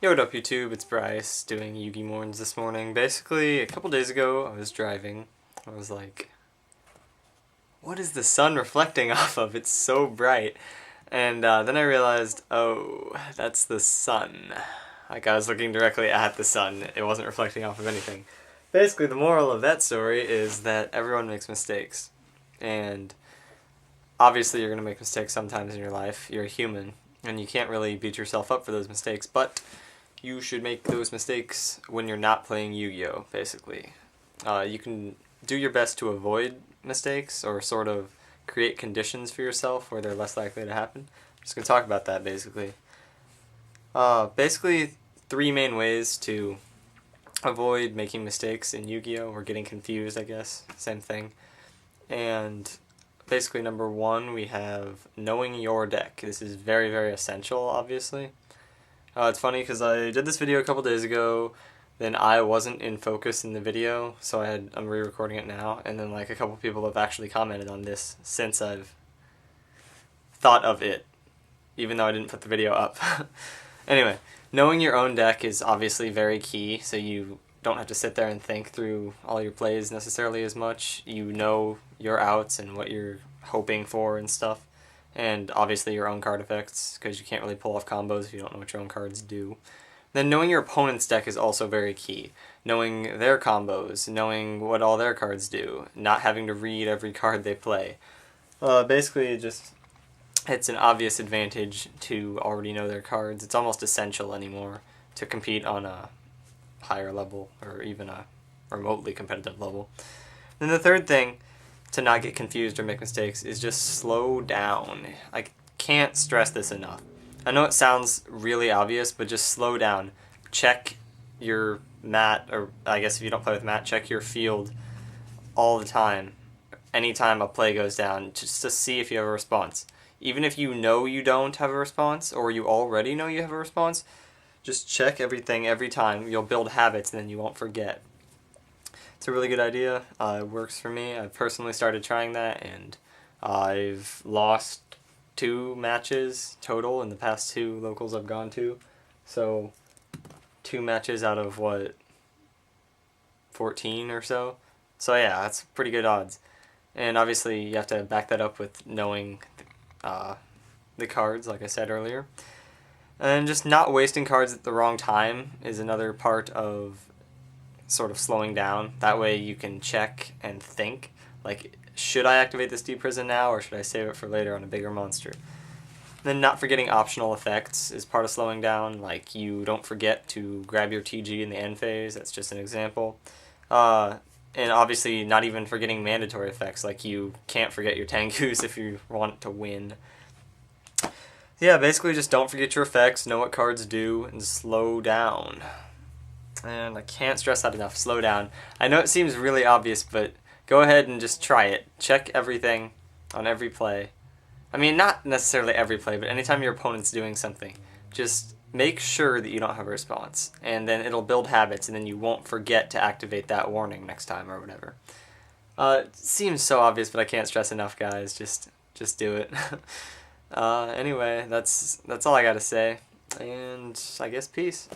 Yo, what up YouTube, it's Bryce doing Yugiohmonz this morning. Basically, a couple days ago, I was driving. I was like, what is the sun reflecting off of? It's so bright. And then I realized, oh, that's the sun. Like, I was looking directly at the sun. It wasn't reflecting off of anything. Basically, the moral of that story is that everyone makes mistakes. And obviously, you're going to make mistakes sometimes in your life. You're a human. And you can't really beat yourself up for those mistakes. But you should make those mistakes when you're not playing Yu-Gi-Oh, basically. You can do your best to avoid mistakes or sort of create conditions for yourself where they're less likely to happen. I'm just going to talk about that, basically. Basically, three main ways to avoid making mistakes in Yu-Gi-Oh! Or getting confused, I guess. Same thing. And basically, number one, we have knowing your deck. This is very, very essential, obviously. It's funny because I did this video a couple days ago, then I wasn't in focus in the video, so I'm re-recording it now, and then like a couple people have actually commented on this since I've thought of it, even though I didn't put the video up. Anyway, knowing your own deck is obviously very key, so you don't have to sit there and think through all your plays necessarily as much. You know your outs and what you're hoping for and stuff. And obviously your own card effects, because you can't really pull off combos if you don't know what your own cards do. Then knowing your opponent's deck is also very key. Knowing their combos, knowing what all their cards do, not having to read every card they play. Basically, it's an obvious advantage to already know their cards. It's almost essential anymore to compete on a higher level, or even a remotely competitive level. Then the third thing to not get confused or make mistakes is just slow down. I can't stress this enough. I know it sounds really obvious, but just slow down. Check your mat, or I guess if you don't play with mat, check your field all the time. Anytime a play goes down, just to see if you have a response. Even if you know you don't have a response, or you already know you have a response, just check everything every time. You'll build habits and then you won't forget. It's a really good idea. It works for me. I've personally started trying that, and I've lost 2 matches total in the past 2 locals I've gone to. So 2 matches out of, 14 or so? So yeah, that's pretty good odds. And obviously you have to back that up with knowing the cards, like I said earlier. And just not wasting cards at the wrong time is another part of sort of slowing down. That way you can check and think, like, should I activate this deep prison now, or should I save it for later on a bigger monster? Then not forgetting optional effects is part of slowing down. Like, you don't forget to grab your TG in the end phase. That's just an example. And obviously not even forgetting mandatory effects, like you can't forget your Tengus if you want to win. Yeah, basically just don't forget your effects, know what cards do, and slow down. And I can't stress that enough, slow down. I know it seems really obvious, but go ahead and just try it. Check everything on every play. I mean, not necessarily every play, but anytime your opponent's doing something, just make sure that you don't have a response. And then it'll build habits, and then you won't forget to activate that warning next time or whatever. It seems so obvious, but I can't stress enough, guys. Just do it. Anyway, that's all I gotta say. And I guess peace.